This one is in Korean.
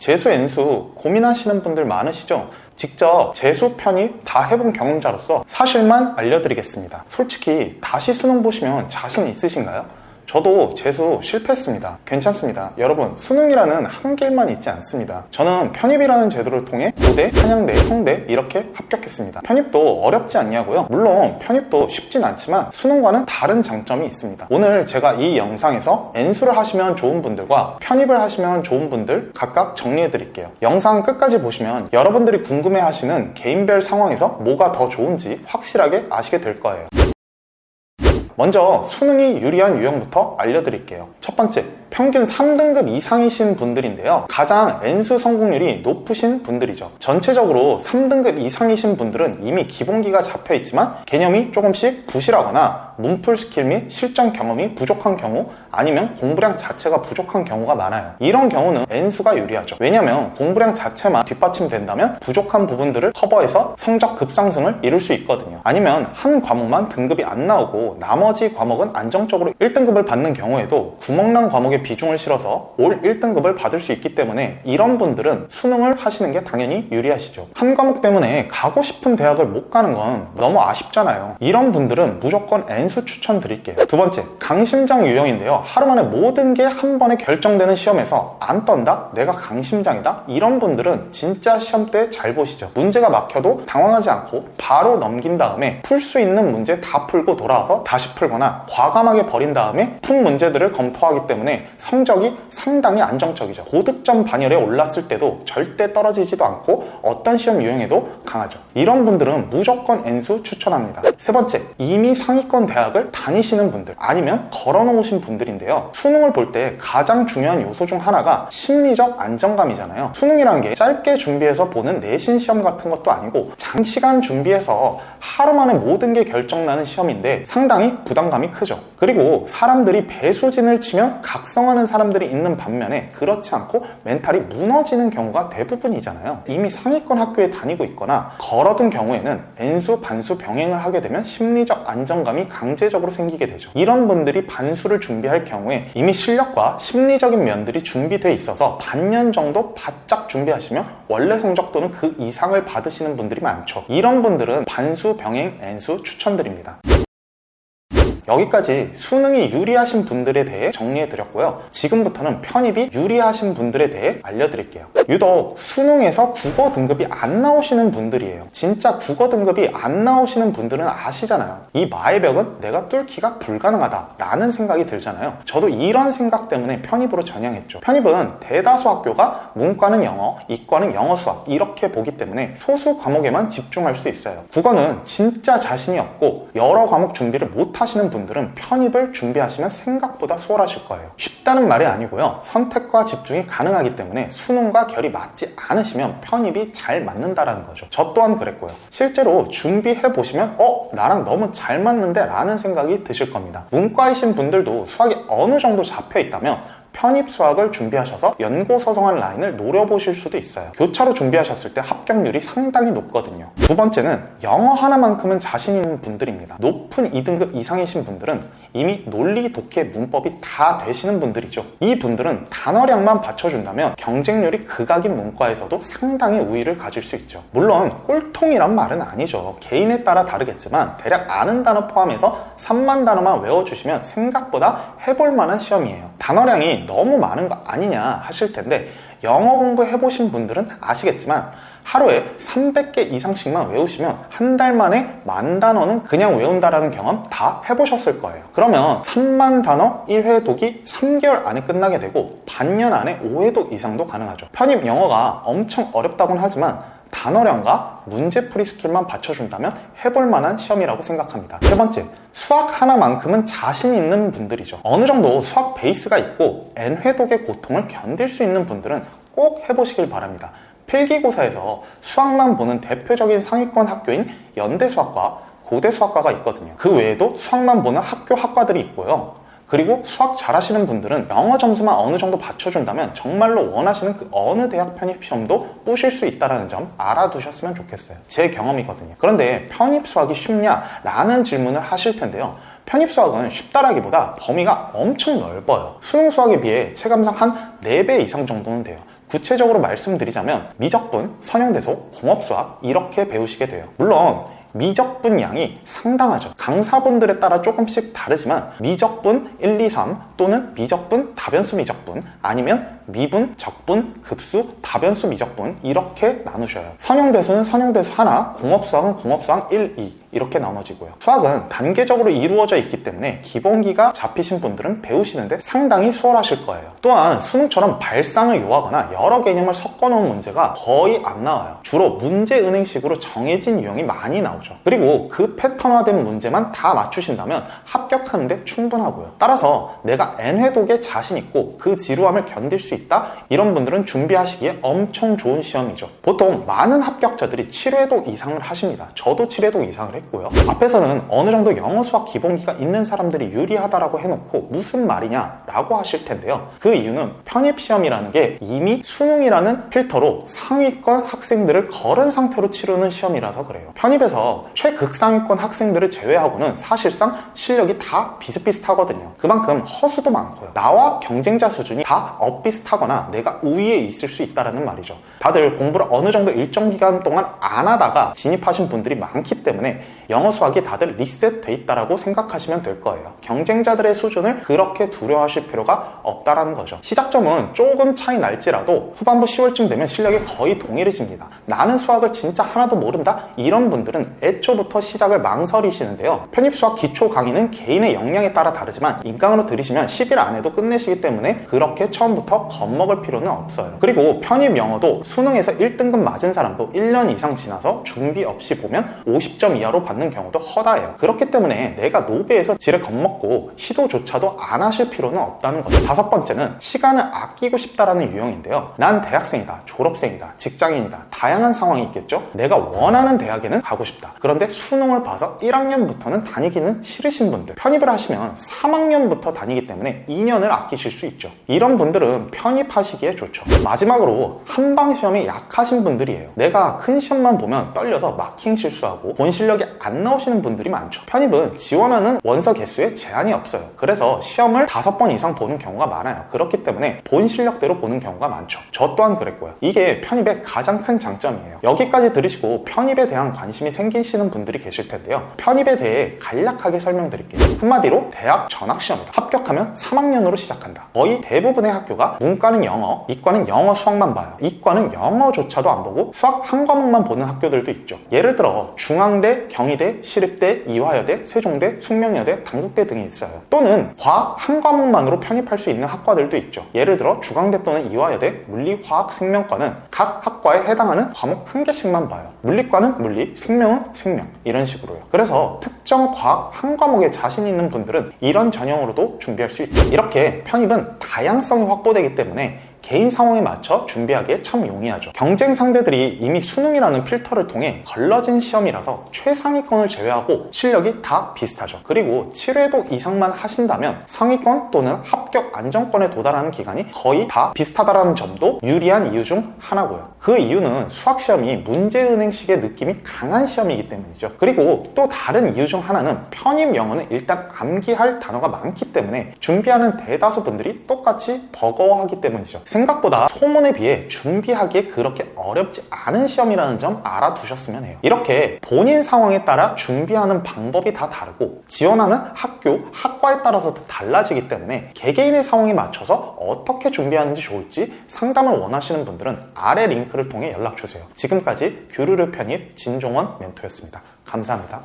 재수, N수 고민하시는 분들 많으시죠? 직접 재수 편입 다 해본 경험자로서 사실만 알려드리겠습니다. 솔직히 다시 수능 보시면 자신 있으신가요? 저도 재수 실패했습니다. 괜찮습니다. 여러분, 수능이라는 한 길만 있지 않습니다. 저는 편입이라는 제도를 통해 고대, 한양대, 성대 이렇게 합격했습니다. 편입도 어렵지 않냐고요? 물론 편입도 쉽진 않지만 수능과는 다른 장점이 있습니다. 오늘 제가 이 영상에서 N수를 하시면 좋은 분들과 편입을 하시면 좋은 분들 각각 정리해 드릴게요. 영상 끝까지 보시면 여러분들이 궁금해 하시는 개인별 상황에서 뭐가 더 좋은지 확실하게 아시게 될 거예요. 먼저 수능이 유리한 유형부터 알려드릴게요. 첫 번째, 평균 3등급 이상이신 분들인데요. 가장 N수 성공률이 높으신 분들이죠. 전체적으로 3등급 이상이신 분들은 이미 기본기가 잡혀 있지만 개념이 조금씩 부실하거나 문풀 스킬 및 실전 경험이 부족한 경우, 아니면 공부량 자체가 부족한 경우가 많아요. 이런 경우는 N수가 유리하죠. 왜냐면 공부량 자체만 뒷받침된다면 부족한 부분들을 커버해서 성적 급상승을 이룰 수 있거든요. 아니면 한 과목만 등급이 안 나오고 나머지 과목은 안정적으로 1등급을 받는 경우에도 구멍난 과목에 비중을 실어서 올 1등급을 받을 수 있기 때문에 이런 분들은 수능을 하시는 게 당연히 유리하시죠. 한 과목 때문에 가고 싶은 대학을 못 가는 건 너무 아쉽잖아요. 이런 분들은 무조건 N수 추천드릴게요. 두 번째, 강심장 유형인데요. 하루 만에 모든 게 한 번에 결정되는 시험에서 안 떤다? 내가 강심장이다? 이런 분들은 진짜 시험 때 잘 보시죠. 문제가 막혀도 당황하지 않고 바로 넘긴 다음에 풀 수 있는 문제 다 풀고 돌아와서 다시 풀거나 과감하게 버린 다음에 푼 문제들을 검토하기 때문에 성적이 상당히 안정적이죠. 고득점 반열에 올랐을 때도 절대 떨어지지도 않고 어떤 시험 유형에도 강하죠. 이런 분들은 무조건 N수 추천합니다. 세 번째, 이미 상위권 대학을 다니시는 분들, 아니면 걸어놓으신 분들인데요. 수능을 볼 때 가장 중요한 요소 중 하나가 심리적 안정감이잖아요. 수능이란 게 짧게 준비해서 보는 내신 시험 같은 것도 아니고 장시간 준비해서 하루 만에 모든 게 결정나는 시험인데 상당히 부담감이 크죠. 그리고 사람들이 배수진을 치면 각성하는 사람들이 있는 반면에 그렇지 않고 멘탈이 무너지는 경우가 대부분이잖아요. 이미 상위권 학교에 다니고 있거나 걸어둔 경우에는 N수, 반수 병행을 하게 되면 심리적 안정감이 강제적으로 생기게 되죠. 이런 분들이 반수를 준비할 경우에 이미 실력과 심리적인 면들이 준비되어 있어서 반년 정도 바짝 준비하시면 원래 성적 또는 그 이상을 받으시는 분들이 많죠. 이런 분들은 반수, 병행, N수 추천드립니다. 여기까지 수능이 유리하신 분들에 대해 정리해드렸고요. 지금부터는 편입이 유리하신 분들에 대해 알려드릴게요. 유독 수능에서 국어 등급이 안 나오시는 분들이에요. 진짜 국어 등급이 안 나오시는 분들은 아시잖아요. 이 마의 벽은 내가 뚫기가 불가능하다 라는 생각이 들잖아요. 저도 이런 생각 때문에 편입으로 전향했죠. 편입은 대다수 학교가 문과는 영어, 이과는 영어, 수학 이렇게 보기 때문에 소수 과목에만 집중할 수 있어요. 국어는 진짜 자신이 없고 여러 과목 준비를 못 하시는 분들은 편입을 준비하시면 생각보다 수월하실 거예요. 쉽다는 말이 아니고요. 선택과 집중이 가능하기 때문에 수능과 결이 맞지 않으시면 편입이 잘 맞는다라는 거죠. 저 또한 그랬고요. 실제로 준비해보시면 나랑 너무 잘 맞는데 라는 생각이 드실 겁니다. 문과이신 분들도 수학이 어느 정도 잡혀 있다면 편입 수학을 준비하셔서 연고서성한 라인을 노려보실 수도 있어요. 교차로 준비하셨을 때 합격률이 상당히 높거든요. 두 번째는 영어 하나만큼은 자신 있는 분들입니다. 높은 2등급 이상이신 분들은 이미 논리, 독해, 문법이 다 되시는 분들이죠. 이 분들은 단어량만 받쳐준다면 경쟁률이 극악인 문과에서도 상당히 우위를 가질 수 있죠. 물론 꼴통이란 말은 아니죠. 개인에 따라 다르겠지만 대략 아는 단어 포함해서 3만 단어만 외워주시면 생각보다 해볼 만한 시험이에요. 단어량이 너무 많은 거 아니냐 하실 텐데 영어 공부해보신 분들은 아시겠지만 하루에 300개 이상씩만 외우시면 한 달 만에 10,000단어는 그냥 외운다라는 경험 다 해보셨을 거예요. 그러면 3만 단어 1회독이 3개월 안에 끝나게 되고 반년 안에 5회독 이상도 가능하죠. 편입 영어가 엄청 어렵다고는 하지만 단어량과 문제풀이 스킬만 받쳐준다면 해볼 만한 시험이라고 생각합니다. 세 번째, 수학 하나만큼은 자신 있는 분들이죠. 어느 정도 수학 베이스가 있고 N회독의 고통을 견딜 수 있는 분들은 꼭 해보시길 바랍니다. 필기고사에서 수학만 보는 대표적인 상위권 학교인 연대수학과 고대수학과가 있거든요. 그 외에도 수학만 보는 학교 학과들이 있고요. 그리고 수학 잘하시는 분들은 영어 점수만 어느 정도 받쳐준다면 정말로 원하시는 그 어느 대학 편입 시험도 보실 수 있다는 점 알아두셨으면 좋겠어요. 제 경험이거든요. 그런데 편입 수학이 쉽냐? 라는 질문을 하실 텐데요. 편입 수학은 쉽다라기보다 범위가 엄청 넓어요. 수능 수학에 비해 체감상 한 4배 이상 정도는 돼요. 구체적으로 말씀드리자면 미적분, 선형대소, 공업수학 이렇게 배우시게 돼요. 물론 미적분 양이 상당하죠. 강사분들에 따라 조금씩 다르지만 미적분 1, 2, 3 또는 미적분 다변수 미적분 아니면 미분, 적분, 급수, 다변수 미적분 이렇게 나누셔요. 선형대수는 선형대수 하나, 공업수학은 공업수학 1, 2 이렇게 나눠지고요. 수학은 단계적으로 이루어져 있기 때문에 기본기가 잡히신 분들은 배우시는데 상당히 수월하실 거예요. 또한 수능처럼 발상을 요하거나 여러 개념을 섞어놓은 문제가 거의 안 나와요. 주로 문제은행식으로 정해진 유형이 많이 나오죠. 그리고 그 패턴화된 문제만 다 맞추신다면 합격하는데 충분하고요. 따라서 내가 N회독에 자신 있고 그 지루함을 견딜 수 있다? 이런 분들은 준비하시기에 엄청 좋은 시험이죠. 보통 많은 합격자들이 7회독 이상을 하십니다. 저도 7회독 이상을 했고요. 앞에서는 어느 정도 영어 수학 기본기가 있는 사람들이 유리하다라고 해놓고 무슨 말이냐 라고 하실 텐데요. 그 이유는 편입시험이라는 게 이미 수능이라는 필터로 상위권 학생들을 거른 상태로 치르는 시험이라서 그래요. 편입에서 최극상위권 학생들을 제외하고는 사실상 실력이 다 비슷비슷하거든요. 그만큼 허수도 많고요. 나와 경쟁자 수준이 다 엇비슷하거나 내가 우위에 있을 수 있다는 말이죠. 다들 공부를 어느 정도 일정 기간 동안 안 하다가 진입하신 분들이 많기 때문에 영어 수학이 다들 리셋돼 있다라고 생각하시면 될 거예요. 경쟁자들의 수준을 그렇게 두려워하실 필요가 없다라는 거죠. 시작점은 조금 차이 날지라도 후반부 10월쯤 되면 실력이 거의 동일해집니다. 나는 수학을 진짜 하나도 모른다? 이런 분들은 애초부터 시작을 망설이시는데요. 편입수학 기초 강의는 개인의 역량에 따라 다르지만 인강으로 들으시면 10일 안에도 끝내시기 때문에 그렇게 처음부터 겁먹을 필요는 없어요. 그리고 편입 영어도 수능에서 1등급 맞은 사람도 1년 이상 지나서 준비 없이 보면 50점 이하로 받는 경우도 허다해요. 그렇기 때문에 내가 노베에서 지레 겁먹고 시도조차도 안 하실 필요는 없다는 거죠. 다섯 번째는 시간을 아끼고 싶다라는 유형인데요. 난 대학생이다, 졸업생이다, 직장인이다, 다양한 상황이 있겠죠. 내가 원하는 대학에는 가고 싶다. 그런데 수능을 봐서 1학년부터는 다니기는 싫으신 분들, 편입을 하시면 3학년부터 다니기 때문에 2년을 아끼실 수 있죠. 이런 분들은 편입하시기에 좋죠. 마지막으로 한방 시험에 약하신 분들이에요. 내가 큰 시험만 보면 떨려서 마킹 실수하고 본 실력이 안 나오시는 분들이 많죠. 편입은 지원하는 원서 개수에 제한이 없어요. 그래서 시험을 5번 이상 보는 경우가 많아요. 그렇기 때문에 본 실력대로 보는 경우가 많죠. 저 또한 그랬고요. 이게 편입의 가장 큰 장점이에요. 여기까지 들으시고 편입에 대한 관심이 생기시는 분들이 계실 텐데요. 편입에 대해 간략하게 설명드릴게요. 한마디로 대학 전학시험이다. 합격하면 3학년으로 시작한다. 거의 대부분의 학교가 문과는 영어, 이과는 영어 수학만 봐요. 이과는 영어조차도 안 보고 수학 한 과목만 보는 학교들도 있죠. 예를 들어 중앙대, 경희대, 시립대, 이화여대, 세종대, 숙명여대, 단국대 등이 있어요. 또는 과학 한 과목만으로 편입할 수 있는 학과들도 있죠. 예를 들어 주광대 또는 이화여대, 물리, 화학, 생명과는 각 학과에 해당하는 과목 한 개씩만 봐요. 물리과는 물리, 생명은 생명 이런 식으로요. 그래서 특정 과학 한 과목에 자신 있는 분들은 이런 전형으로도 준비할 수 있죠. 이렇게 편입은 다양성이 확보되기 때문에 개인 상황에 맞춰 준비하기에 참 용이하죠. 경쟁 상대들이 이미 수능이라는 필터를 통해 걸러진 시험이라서 최상위권을 제외하고 실력이 다 비슷하죠. 그리고 7회독 이상만 하신다면 상위권 또는 합격 안정권에 도달하는 기간이 거의 다 비슷하다는 점도 유리한 이유 중 하나고요. 그 이유는 수학시험이 문제은행식의 느낌이 강한 시험이기 때문이죠. 그리고 또 다른 이유 중 하나는 편입 영어는 일단 암기할 단어가 많기 때문에 준비하는 대다수 분들이 똑같이 버거워하기 때문이죠. 생각보다 소문에 비해 준비하기에 그렇게 어렵지 않은 시험이라는 점 알아두셨으면 해요. 이렇게 본인 상황에 따라 준비하는 방법이 다 다르고 지원하는 학교, 학과에 따라서도 달라지기 때문에 개개인의 상황에 맞춰서 어떻게 준비하는지 좋을지 상담을 원하시는 분들은 아래 링크를 통해 연락주세요. 지금까지 규르르 편입 진종원 멘토였습니다. 감사합니다.